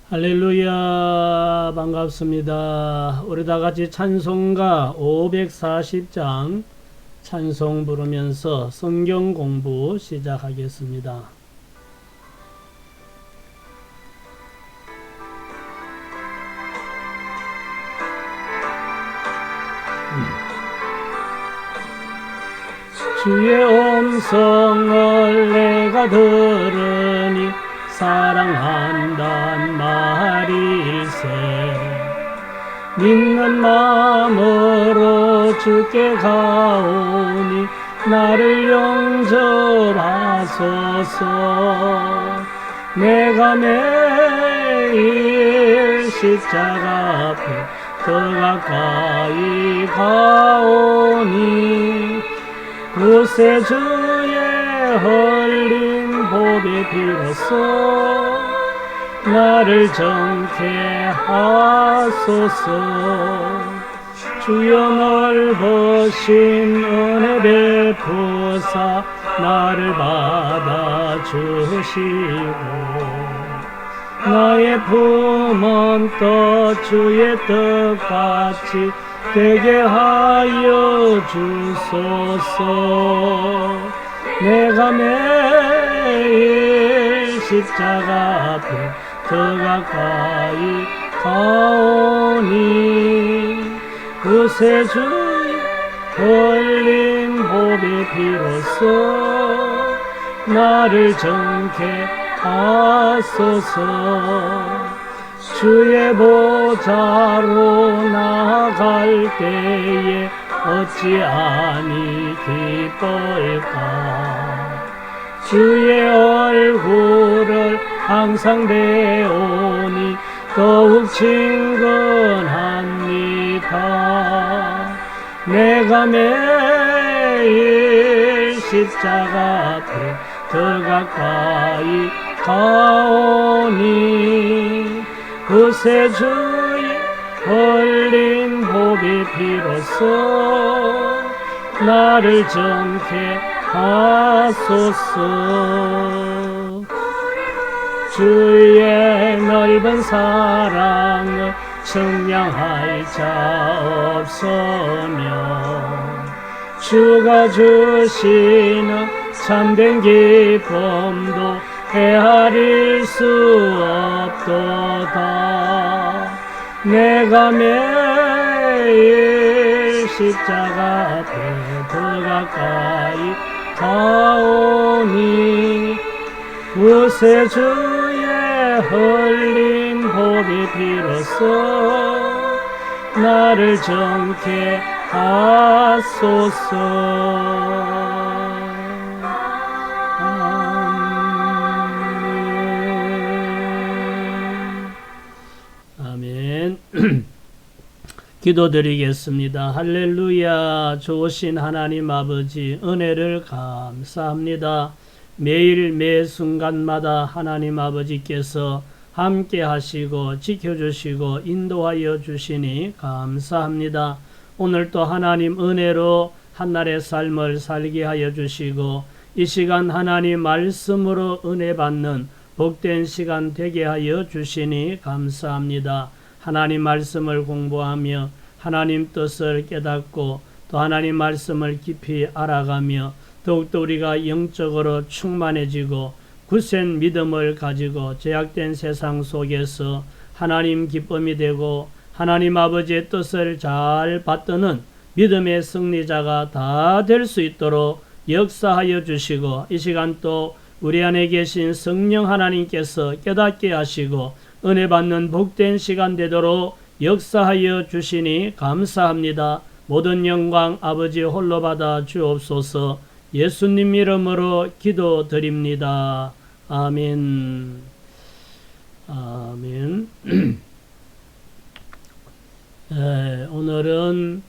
할렐루야, 반갑습니다. 우리 다 같이 찬송가 540장 찬송 부르면서 성경 공부 시작하겠습니다. 주의 음성을 내가 들으니 사랑한단 말일세. 믿는 마음으로 주께 가오니 나를 영접하소서. 내가 매일 십자가 앞에 더 가까이 가오니 구세주의 흘린 보배 비로소 나를 정케 하소서. 주여 넓으신 은혜 베푸사 나를 받아주시고 나의 품은 또 주의 뜻같이 되게 하여 주소서. 내가 매일 십자가 앞에 더 가까이 가오니 구세주의 흘린 보배 비로소 나를 정케 하소서. 주의 보좌로 나아갈 때에 어찌 아니 기쁠까. 주의 얼굴을 항상 배우니 더욱 친근합니다. 내가 매일 십자가 앞에 더 가까이 가오니 구세주의 흘린 보배 비로소 나를 정케 하소서. 주의 넓은 사랑을 측량할 자 없으며 주가 주시는 참된 기쁨도 헤아릴 수 없도다. 내가 매일 십자가 앞에 더 가까이 가오니 구세주의 흘린 보배 비로소 나를 정케 하소서. 기도드리겠습니다. 할렐루야. 좋으신 하나님 아버지 은혜를 감사합니다. 매일 매 순간마다 하나님 아버지께서 함께 하시고 지켜주시고 인도하여 주시니 감사합니다. 오늘도 하나님 은혜로 한날의 삶을 살게 하여 주시고 이 시간 하나님 말씀으로 은혜 받는 복된 시간 되게 하여 주시니 감사합니다. 하나님 말씀을 공부하며 하나님 뜻을 깨닫고 또 하나님 말씀을 깊이 알아가며 더욱더 우리가 영적으로 충만해지고 굳센 믿음을 가지고 제약된 세상 속에서 하나님 기쁨이 되고 하나님 아버지의 뜻을 잘 받드는 믿음의 승리자가 다 될 수 있도록 역사하여 주시고 이 시간 또 우리 안에 계신 성령 하나님께서 깨닫게 하시고 은혜 받는 복된 시간 되도록 역사하여 주시니 감사합니다. 모든 영광 아버지 홀로 받아 주옵소서. 예수님 이름으로 기도드립니다. 아멘. 아멘. 오늘은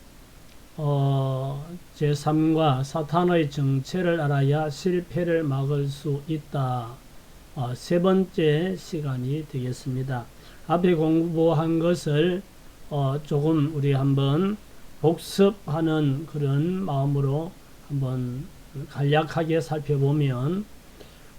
제3과 사탄의 정체를 알아야 실패를 막을 수 있다. 세 번째 시간이 되겠습니다. 앞에 공부한 것을 조금 우리 한번 복습하는 그런 마음으로 한번 간략하게 살펴보면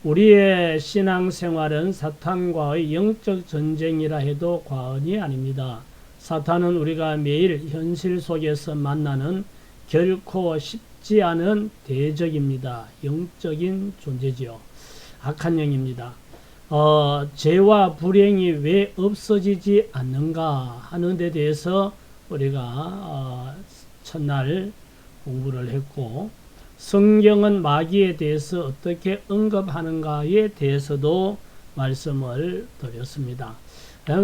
우리의 신앙생활은 사탄과의 영적 전쟁이라 해도 과언이 아닙니다. 사탄은 우리가 매일 현실 속에서 만나는 결코 쉽지 않은 대적입니다. 영적인 존재지요. 악한 영입니다. 죄와 불행이 왜 없어지지 않는가 하는 데 대해서 우리가 첫날 공부를 했고, 성경은 마귀에 대해서 어떻게 언급하는가에 대해서도 말씀을 드렸습니다.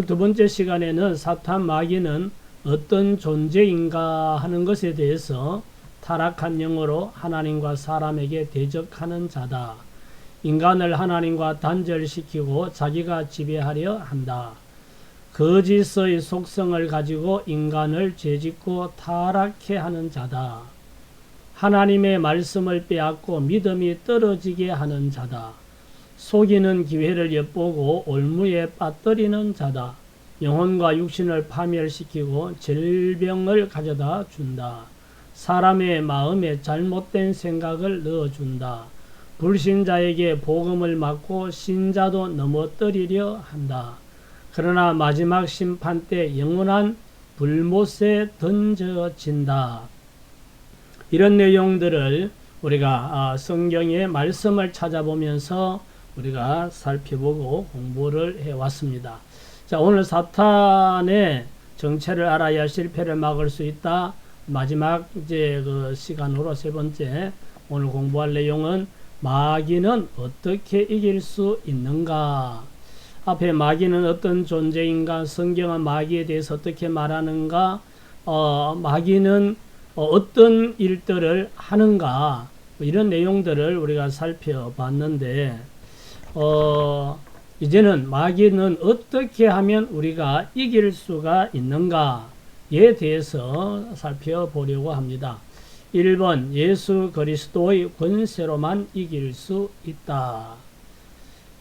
두 번째 시간에는 사탄 마귀는 어떤 존재인가 하는 것에 대해서 타락한 영으로 하나님과 사람에게 대적하는 자다. 인간을 하나님과 단절시키고 자기가 지배하려 한다. 거짓의 속성을 가지고 인간을 죄짓고 타락해 하는 자다. 하나님의 말씀을 빼앗고 믿음이 떨어지게 하는 자다. 속이는 기회를 엿보고 올무에 빠뜨리는 자다. 영혼과 육신을 파멸시키고 질병을 가져다 준다. 사람의 마음에 잘못된 생각을 넣어준다. 불신자에게 복음을 막고 신자도 넘어뜨리려 한다. 그러나 마지막 심판 때 영원한 불못에 던져진다. 이런 내용들을 우리가 성경의 말씀을 찾아보면서 우리가 살펴보고 공부를 해왔습니다. 자, 오늘 사탄의 정체를 알아야 실패를 막을 수 있다. 마지막 그 시간으로 세 번째 오늘 공부할 내용은 마귀는 어떻게 이길 수 있는가? 앞에 마귀는 어떤 존재인가? 성경은 마귀에 대해서 어떻게 말하는가? 마귀는 어떤 일들을 하는가? 이런 내용들을 우리가 살펴봤는데, 이제는 마귀는 어떻게 하면 우리가 이길 수가 있는가에 대해서 살펴보려고 합니다. 1번, 예수 그리스도의 권세로만 이길 수 있다.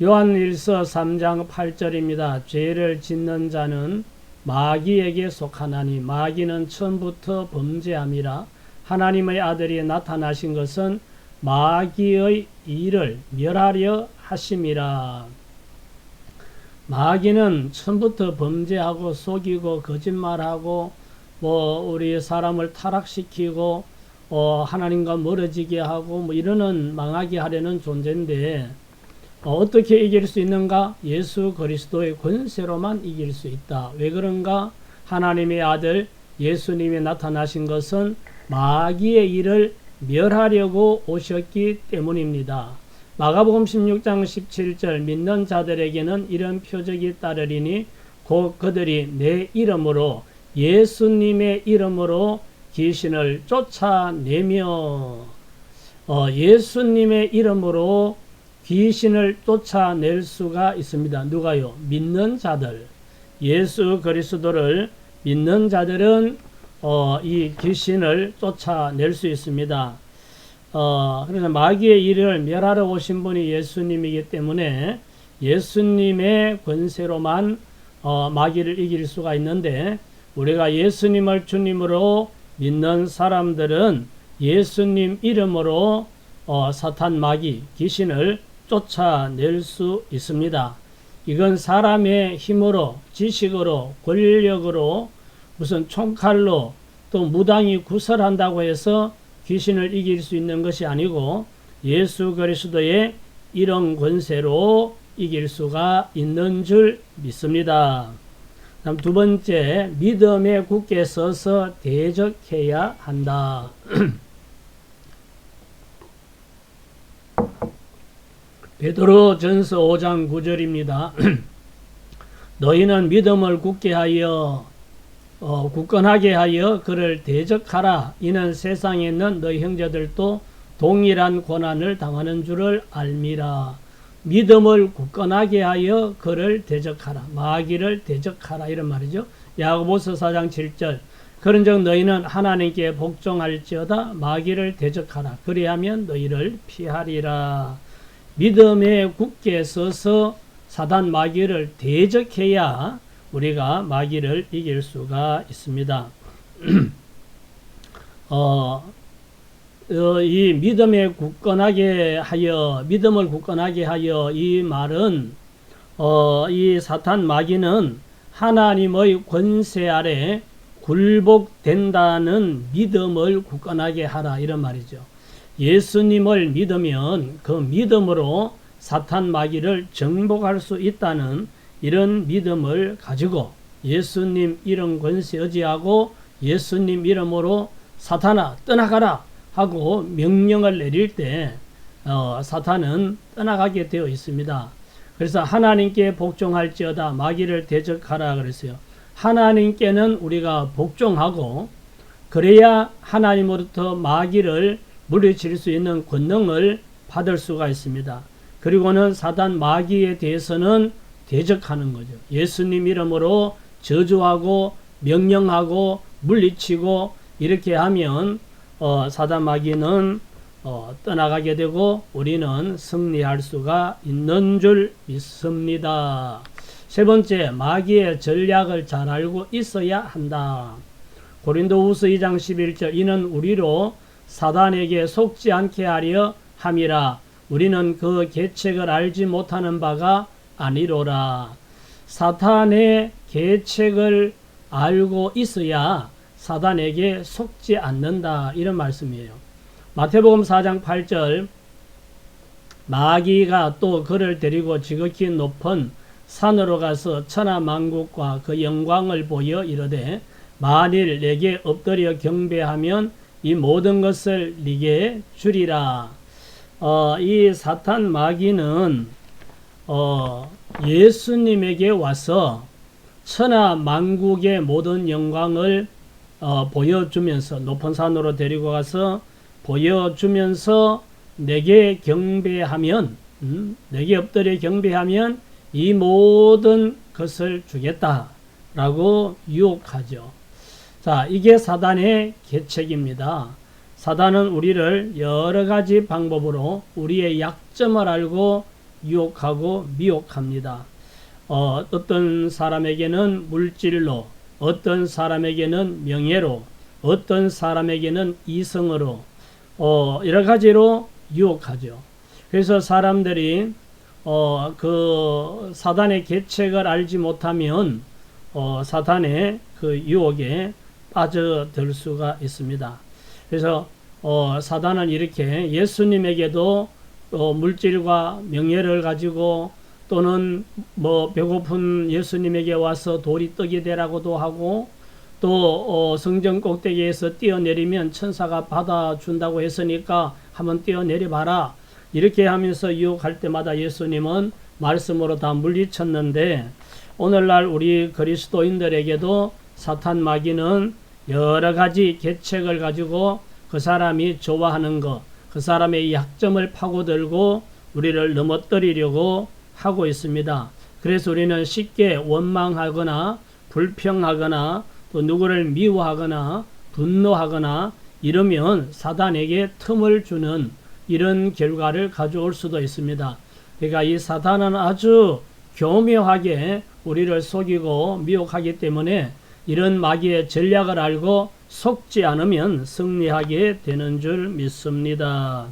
요한일서 3장 8절입니다. 죄를 짓는 자는 마귀에게 속하나니 마귀는 처음부터 범죄함이라. 하나님의 아들이 나타나신 것은 마귀의 일을 멸하려 하심이라. 마귀는 처음부터 범죄하고 속이고 거짓말하고 우리 사람을 타락시키고 하나님과 멀어지게 하고 이러는 망하게 하려는 존재인데, 어떻게 이길 수 있는가? 예수 그리스도의 권세로만 이길 수 있다. 왜 그런가? 하나님의 아들 예수님이 나타나신 것은 마귀의 일을 멸하려고 오셨기 때문입니다. 마가복음 16장 17절, 믿는 자들에게는 이런 표적이 따르리니 곧 그들이 내 이름으로, 예수님의 이름으로 귀신을 쫓아내며, 예수님의 이름으로 귀신을 쫓아낼 수가 있습니다. 누가요? 믿는 자들. 예수 그리스도를 믿는 자들은 이 귀신을 쫓아낼 수 있습니다. 그래서 마귀의 일을 멸하러 오신 분이 예수님이기 때문에 예수님의 권세로만 마귀를 이길 수가 있는데, 우리가 예수님을 주님으로 믿는 사람들은 예수님 이름으로 사탄 마귀 귀신을 쫓아낼 수 있습니다. 이건 사람의 힘으로, 지식으로, 권력으로, 무슨 총칼로 또 무당이 구설한다고 해서 귀신을 이길 수 있는 것이 아니고 예수 그리스도의 이런 권세로 이길 수가 있는 줄 믿습니다. 다음 두 번째, 믿음에 굳게 서서 대적해야 한다. 베드로 전서 5장 9절입니다. 너희는 믿음을 굳게 하여 굳건하게 하여 그를 대적하라. 이는 세상에 있는 너희 형제들도 동일한 고난을 당하는 줄을 알미라. 믿음을 굳건하게 하여 그를 대적하라. 마귀를 대적하라. 이런 말이죠. 야고보서 4장 7절. 그런즉 너희는 하나님께 복종할지어다. 마귀를 대적하라. 그리하면 너희를 피하리라. 믿음에 굳게 서서 사단 마귀를 대적해야 우리가 마귀를 이길 수가 있습니다. 이 믿음에 굳건하게 하여, 믿음을 굳건하게 하여, 이 말은 이 사탄 마귀는 하나님의 권세 아래 굴복된다는 믿음을 굳건하게 하라, 이런 말이죠. 예수님을 믿으면 그 믿음으로 사탄 마귀를 정복할 수 있다는 이런 믿음을 가지고 예수님 이름 권세 의지하고 예수님 이름으로 사탄아 떠나가라 하고 명령을 내릴 때 사탄은 떠나가게 되어 있습니다. 그래서 하나님께 복종할지어다 마귀를 대적하라 그랬어요. 하나님께는 우리가 복종하고 그래야 하나님으로부터 마귀를 물리칠 수 있는 권능을 받을 수가 있습니다. 그리고는 사단 마귀에 대해서는 대적하는 거죠. 예수님 이름으로 저주하고 명령하고 물리치고 이렇게 하면 사단 마귀는 떠나가게 되고 우리는 승리할 수가 있는 줄 믿습니다. 세 번째, 마귀의 전략을 잘 알고 있어야 한다. 고린도후서 2장 11절 이는 우리로 사단에게 속지 않게 하려 함이라. 우리는 그 계책을 알지 못하는 바가 아니로라. 사탄의 계책을 알고 있어야 사단에게 속지 않는다, 이런 말씀이에요. 마태복음 4장 8절 마귀가 또 그를 데리고 지극히 높은 산으로 가서 천하만국과 그 영광을 보여 이르되 만일 내게 엎드려 경배하면 이 모든 것을 네게 주리라. 이 사탄 마귀는 예수님에게 와서 천하만국의 모든 영광을 보여주면서 높은 산으로 데리고 가서 보여주면서 내게 경배하면 내게 엎드려 경배하면 이 모든 것을 주겠다라고 유혹하죠. 자, 이게 사단의 계책입니다. 사단은 우리를 여러 가지 방법으로 우리의 약점을 알고 유혹하고 미혹합니다. 어떤 사람에게는 물질로, 어떤 사람에게는 명예로, 어떤 사람에게는 이성으로, 여러 가지로 유혹하죠. 그래서 사람들이 그 사단의 계책을 알지 못하면 사탄의 그 유혹에 빠져들 수가 있습니다. 그래서 사단은 이렇게 예수님에게도 물질과 명예를 가지고 또는 뭐 배고픈 예수님에게 와서 돌이 떡이 되라고도 하고 또 성전 꼭대기에서 뛰어내리면 천사가 받아준다고 했으니까 한번 뛰어내려 봐라, 이렇게 하면서 유혹할 때마다 예수님은 말씀으로 다 물리쳤는데 오늘날 우리 그리스도인들에게도 사탄 마귀는 여러 가지 계책을 가지고 그 사람이 좋아하는 것, 그 사람의 약점을 파고들고 우리를 넘어뜨리려고 하고 있습니다. 그래서 우리는 쉽게 원망하거나 불평하거나 또 누구를 미워하거나 분노하거나 이러면 사단에게 틈을 주는 이런 결과를 가져올 수도 있습니다. 그러니까 이 사단은 아주 교묘하게 우리를 속이고 미혹하기 때문에 이런 마귀의 전략을 알고 속지 않으면 승리하게 되는 줄 믿습니다.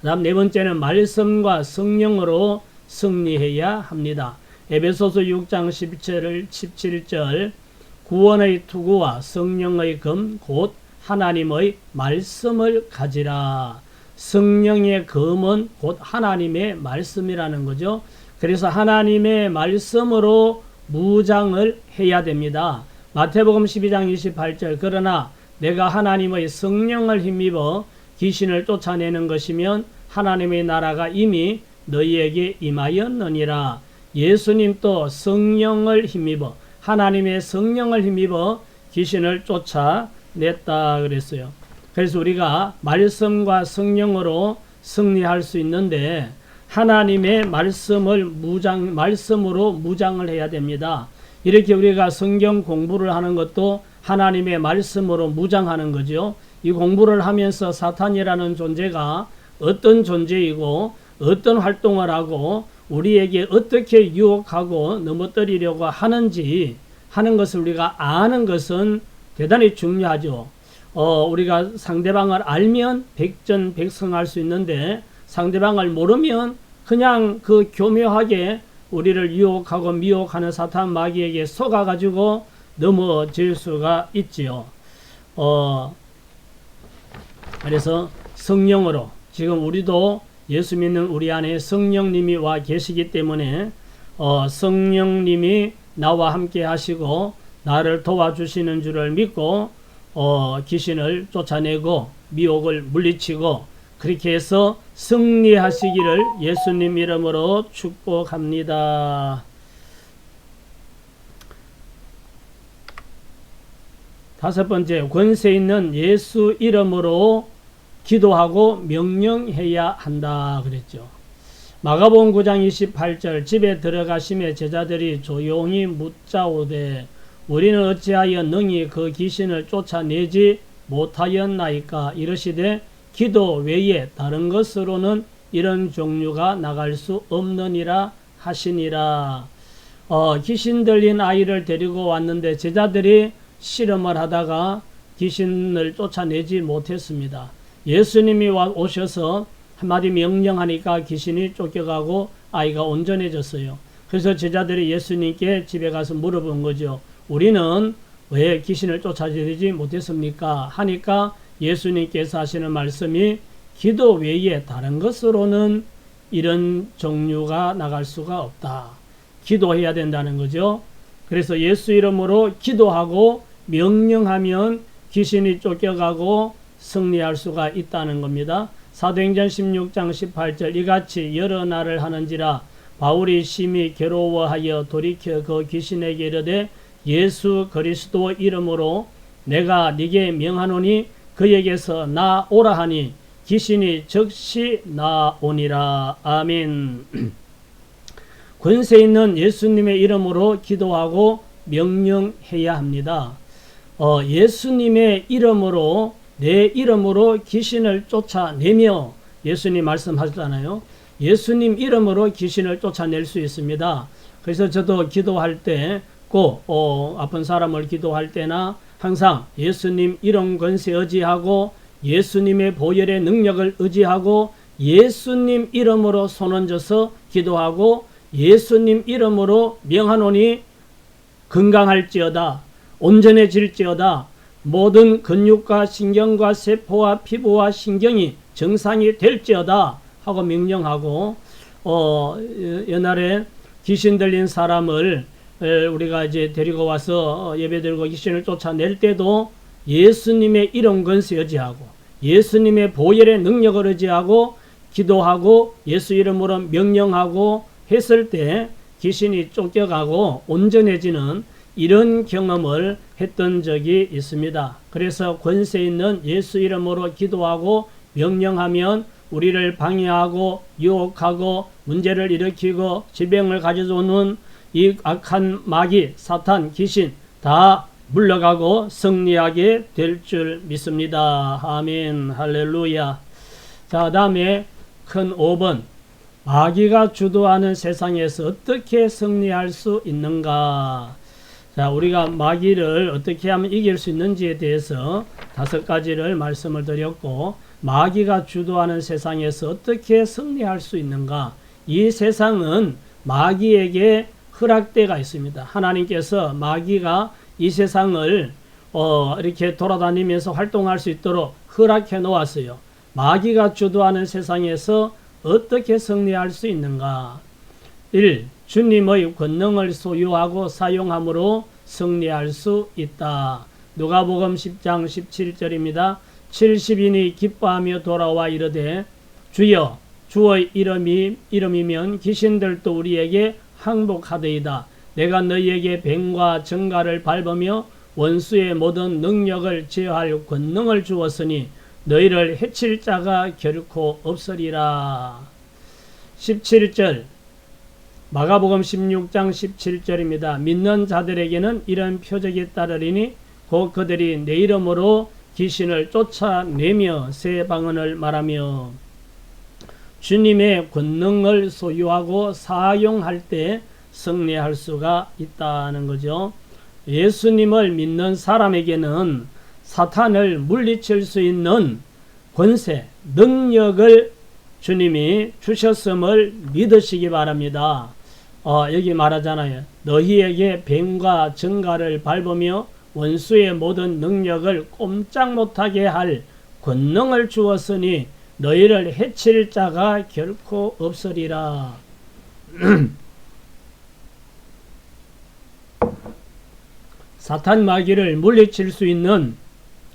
다음 네 번째는 말씀과 성령으로 승리해야 합니다. 에베소서 6장 17절 구원의 투구와 성령의 검 곧 하나님의 말씀을 가지라. 성령의 검은 곧 하나님의 말씀이라는 거죠. 그래서 하나님의 말씀으로 무장을 해야 됩니다. 마태복음 12장 28절 그러나 내가 하나님의 성령을 힘입어 귀신을 쫓아내는 것이면 하나님의 나라가 이미 너희에게 임하였느니라. 예수님도 성령을 힘입어 하나님의 성령을 힘입어 귀신을 쫓아냈다 그랬어요. 그래서 우리가 말씀과 성령으로 승리할 수 있는데 하나님의 말씀으로 무장을 해야 됩니다. 이렇게 우리가 성경 공부를 하는 것도 하나님의 말씀으로 무장하는 거죠. 이 공부를 하면서 사탄이라는 존재가 어떤 존재이고 어떤 활동을 하고 우리에게 어떻게 유혹하고 넘어뜨리려고 하는지 하는 것을 우리가 아는 것은 대단히 중요하죠. 우리가 상대방을 알면 백전백승할 수 있는데 상대방을 모르면 그냥 그 교묘하게 우리를 유혹하고 미혹하는 사탄 마귀에게 속아가지고 넘어질 수가 있지요. 그래서 성령으로 지금 우리도 예수 믿는 우리 안에 성령님이 와 계시기 때문에 성령님이 나와 함께 하시고 나를 도와주시는 줄을 믿고 귀신을 쫓아내고 미혹을 물리치고 그렇게 해서 승리하시기를 예수님 이름으로 축복합니다. 다섯 번째, 권세 있는 예수 이름으로 기도하고 명령해야 한다 그랬죠. 마가복음 9장 28절 집에 들어가심에 제자들이 조용히 묻자오되 우리는 어찌하여 능히 그 귀신을 쫓아내지 못하였나이까 이르시되 기도 외에 다른 것으로는 이런 종류가 나갈 수 없느니라 하시니라. 귀신 들린 아이를 데리고 왔는데 제자들이 실험을 하다가 귀신을 쫓아내지 못했습니다. 예수님이 오셔서 한마디 명령하니까 귀신이 쫓겨가고 아이가 온전해졌어요. 그래서 제자들이 예수님께 집에 가서 물어본 거죠. 우리는 왜 귀신을 쫓아내지 못했습니까? 하니까 예수님께서 하시는 말씀이 기도 외에 다른 것으로는 이런 종류가 나갈 수가 없다. 기도해야 된다는 거죠. 그래서 예수 이름으로 기도하고 명령하면 귀신이 쫓겨가고 승리할 수가 있다는 겁니다. 사도행전 16장 18절 이같이 여러 날을 하는지라 바울이 심히 괴로워하여 돌이켜 그 귀신에게 이르되 예수 그리스도 이름으로 내가 네게 명하노니 그에게서 나오라 하니 귀신이 즉시 나오니라. 아멘. 권세 있는 예수님의 이름으로 기도하고 명령해야 합니다. 예수님의 이름으로 내 이름으로 귀신을 쫓아내며 예수님 말씀하셨잖아요. 예수님 이름으로 귀신을 쫓아낼 수 있습니다. 그래서 저도 기도할 때 꼭 아픈 사람을 기도할 때나 항상 예수님 이름 권세 의지하고 예수님의 보혈의 능력을 의지하고 예수님 이름으로 손 얹어서 기도하고 예수님 이름으로 명하노니 건강할지어다 온전해질지어다 모든 근육과 신경과 세포와 피부와 신경이 정상이 될지어다 하고 명령하고 옛날에 귀신 들린 사람을 우리가 이제 데리고 와서 예배드리고 귀신을 쫓아낼 때도 예수님의 이름 권세 의지하고 예수님의 보혈의 능력을 의지하고 기도하고 예수 이름으로 명령하고 했을 때 귀신이 쫓겨가고 온전해지는 이런 경험을 했던 적이 있습니다. 그래서 권세 있는 예수 이름으로 기도하고 명령하면 우리를 방해하고 유혹하고 문제를 일으키고 질병을 가져오는 이 악한 마귀, 사탄, 귀신 다 물러가고 승리하게 될 줄 믿습니다. 아멘. 할렐루야. 자, 다음에 큰 5번. 마귀가 주도하는 세상에서 어떻게 승리할 수 있는가? 자, 우리가 마귀를 어떻게 하면 이길 수 있는지에 대해서 5가지를 말씀을 드렸고, 마귀가 주도하는 세상에서 어떻게 승리할 수 있는가? 이 세상은 마귀에게 허락대가 있습니다. 하나님께서 마귀가 이 세상을 이렇게 돌아다니면서 활동할 수 있도록 허락해 놓았어요. 마귀가 주도하는 세상에서 어떻게 승리할 수 있는가? 1. 주님의 권능을 소유하고 사용함으로 승리할 수 있다. 누가복음 10장 17절입니다. 70인이 기뻐하며 돌아와 이르되 주여 주의 이름이면 귀신들도 우리에게 항복하되이다. 내가 너희에게 뱀과 정갈을 밟으며 원수의 모든 능력을 제어할 권능을 주었으니 너희를 해칠 자가 결코 없으리라. 17절 마가복음 16장 17절입니다. 믿는 자들에게는 이런 표적이 따르리니 곧 그들이 내 이름으로 귀신을 쫓아내며 새 방언을 말하며 주님의 권능을 소유하고 사용할 때 승리할 수가 있다는 거죠. 예수님을 믿는 사람에게는 사탄을 물리칠 수 있는 권세, 능력을 주님이 주셨음을 믿으시기 바랍니다. 여기 말하잖아요. 너희에게 뱀과 정갈을 밟으며 원수의 모든 능력을 꼼짝 못하게 할 권능을 주었으니 너희를 해칠 자가 결코 없으리라. 사탄 마귀를 물리칠 수 있는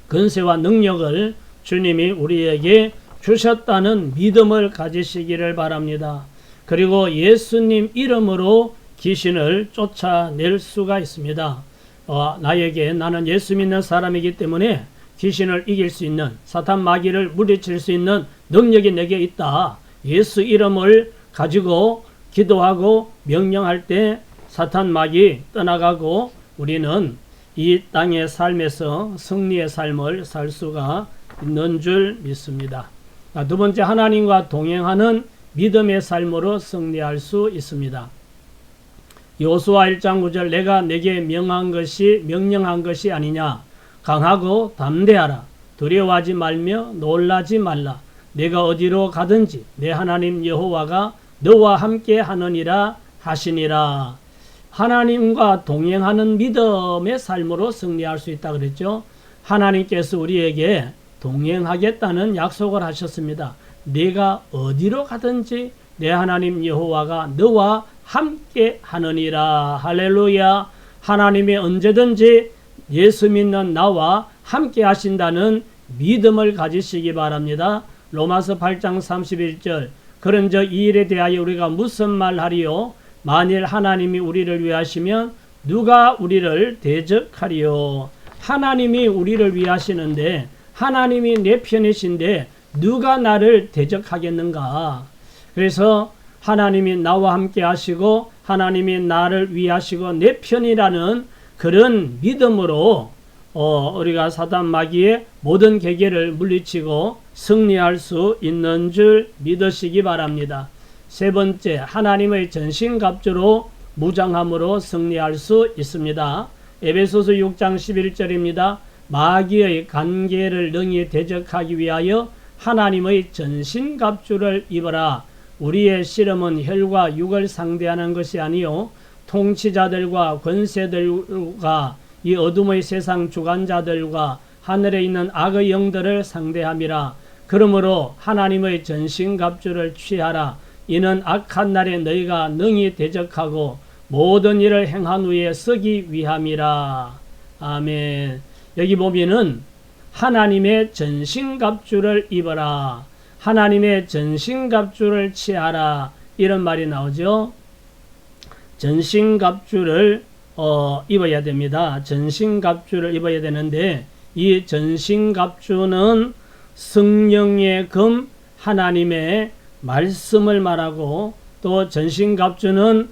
권세와 능력을 주님이 우리에게 주셨다는 믿음을 가지시기를 바랍니다. 그리고 예수님 이름으로 귀신을 쫓아낼 수가 있습니다. 나는 예수 믿는 사람이기 때문에 귀신을 이길 수 있는, 사탄 마귀를 물리칠 수 있는 능력이 내게 있다. 예수 이름을 가지고 기도하고 명령할 때 사탄 마귀 떠나가고 우리는 이 땅의 삶에서 승리의 삶을 살 수가 있는 줄 믿습니다. 두 번째, 하나님과 동행하는 믿음의 삶으로 승리할 수 있습니다. 여호수아 1장 9절 내가 내게 명령한 것이 아니냐. 강하고 담대하라. 두려워하지 말며 놀라지 말라. 내가 어디로 가든지 내 하나님 여호와가 너와 함께 하느니라 하시니라. 하나님과 동행하는 믿음의 삶으로 승리할 수 있다 그랬죠. 하나님께서 우리에게 동행하겠다는 약속을 하셨습니다. 내가 어디로 가든지 내 하나님 여호와가 너와 함께 하느니라. 할렐루야. 하나님이 언제든지 예수 믿는 나와 함께 하신다는 믿음을 가지시기 바랍니다. 로마서 8장 31절 그런즉 이 일에 대하여 우리가 무슨 말하리요? 만일 하나님이 우리를 위하시면 누가 우리를 대적하리요? 하나님이 우리를 위하시는데, 하나님이 내 편이신데 누가 나를 대적하겠는가? 그래서 하나님이 나와 함께 하시고 하나님이 나를 위하시고 내 편이라는 그런 믿음으로 우리가 사단 마귀의 모든 계계를 물리치고 승리할 수 있는 줄 믿으시기 바랍니다. 세 번째, 하나님의 전신갑주로 무장함으로 승리할 수 있습니다. 에베소서 6장 11절입니다. 마귀의 간계를 능히 대적하기 위하여 하나님의 전신갑주를 입어라. 우리의 씨름은 혈과 육을 상대하는 것이 아니요 통치자들과 권세들과 이 어둠의 세상 주관자들과 하늘에 있는 악의 영들을 상대함이라. 그러므로 하나님의 전신갑주를 취하라. 이는 악한 날에 너희가 능히 대적하고 모든 일을 행한 후에 서기 위함이라. 아멘. 여기 보면은 하나님의 전신갑주를 입어라. 하나님의 전신갑주를 취하라. 이런 말이 나오죠. 전신갑주를 입어야 됩니다. 전신갑주를 입어야 되는데 이 전신갑주는 성령의 금 하나님의 말씀을 말하고 또 전신갑주는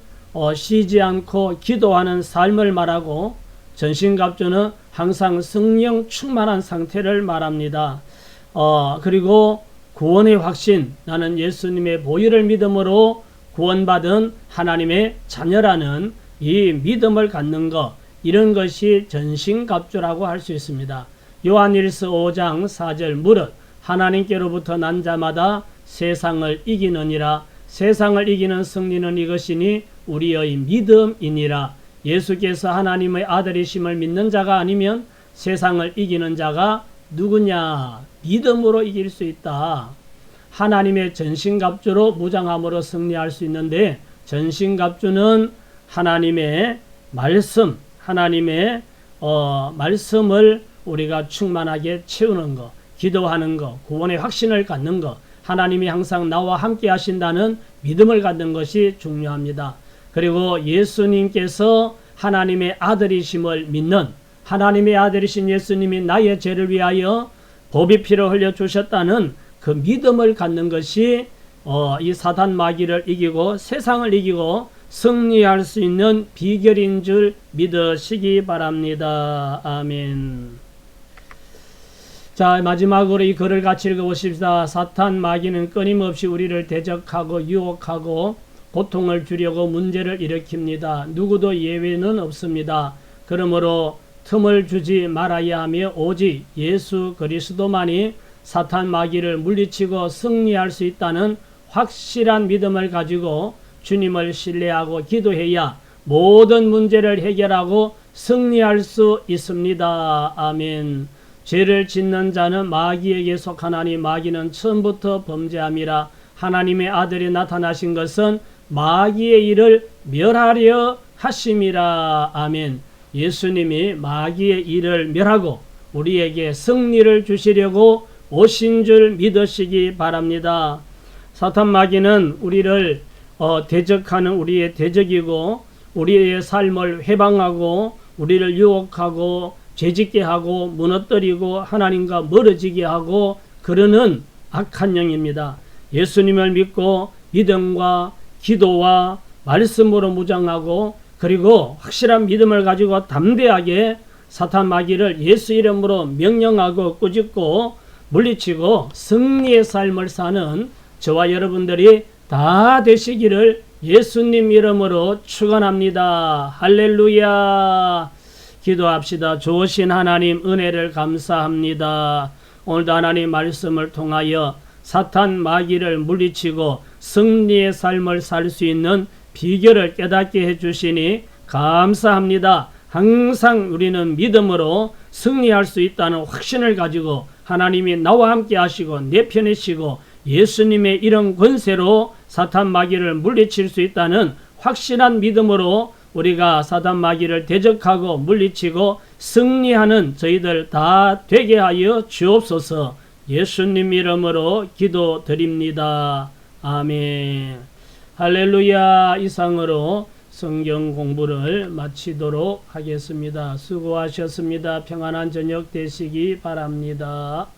쉬지 않고 기도하는 삶을 말하고 전신갑주는 항상 성령 충만한 상태를 말합니다. 그리고 구원의 확신, 나는 예수님의 보혈을 믿음으로 구원받은 하나님의 자녀라는 이 믿음을 갖는 것, 이런 것이 전신갑주라고 할 수 있습니다. 요한일서 5장 4절 무릇 하나님께로부터 난 자마다 세상을 이기느니라. 세상을 이기는 승리는 이것이니 우리의 믿음이니라. 예수께서 하나님의 아들이심을 믿는 자가 아니면 세상을 이기는 자가 누구냐? 믿음으로 이길 수 있다. 하나님의 전신갑주로 무장함으로 승리할 수 있는데 전신갑주는 하나님의 말씀, 하나님의 말씀을 우리가 충만하게 채우는 것, 기도하는 것, 구원의 확신을 갖는 것, 하나님이 항상 나와 함께 하신다는 믿음을 갖는 것이 중요합니다. 그리고 예수님께서 하나님의 아들이심을 믿는, 하나님의 아들이신 예수님이 나의 죄를 위하여 보배 피를 흘려 주셨다는 그 믿음을 갖는 것이 이 사단 마귀를 이기고 세상을 이기고 승리할 수 있는 비결인 줄 믿으시기 바랍니다. 아멘. 자, 마지막으로 이 글을 같이 읽어보십시다. 사탄 마귀는 끊임없이 우리를 대적하고 유혹하고 고통을 주려고 문제를 일으킵니다. 누구도 예외는 없습니다. 그러므로 틈을 주지 말아야 하며 오직 예수 그리스도만이 사탄 마귀를 물리치고 승리할 수 있다는 확실한 믿음을 가지고 주님을 신뢰하고 기도해야 모든 문제를 해결하고 승리할 수 있습니다. 아멘. 죄를 짓는 자는 마귀에게 속하나니 마귀는 처음부터 범죄함이라. 하나님의 아들이 나타나신 것은 마귀의 일을 멸하려 하심이라. 아멘. 예수님이 마귀의 일을 멸하고 우리에게 승리를 주시려고 오신 줄 믿으시기 바랍니다. 사탄 마귀는 우리를 대적하는 우리의 대적이고 우리의 삶을 회방하고 우리를 유혹하고 죄짓게 하고 무너뜨리고 하나님과 멀어지게 하고 그러는 악한 영입니다. 예수님을 믿고 믿음과 기도와 말씀으로 무장하고 그리고 확실한 믿음을 가지고 담대하게 사탄 마귀를 예수 이름으로 명령하고 꾸짖고 물리치고 승리의 삶을 사는 저와 여러분들이 다 되시기를 예수님 이름으로 축원합니다. 할렐루야. 기도합시다. 좋으신 하나님 은혜를 감사합니다. 오늘도 하나님 말씀을 통하여 사탄 마귀를 물리치고 승리의 삶을 살 수 있는 비결을 깨닫게 해주시니 감사합니다. 항상 우리는 믿음으로 승리할 수 있다는 확신을 가지고 하나님이 나와 함께 하시고 내 편이시고 예수님의 이런 권세로 사탄 마귀를 물리칠 수 있다는 확실한 믿음으로 우리가 사탄 마귀를 대적하고 물리치고 승리하는 저희들 다 되게 하여 주옵소서. 예수님 이름으로 기도드립니다. 아멘. 할렐루야. 이상으로 성경 공부를 마치도록 하겠습니다. 수고하셨습니다. 평안한 저녁 되시기 바랍니다.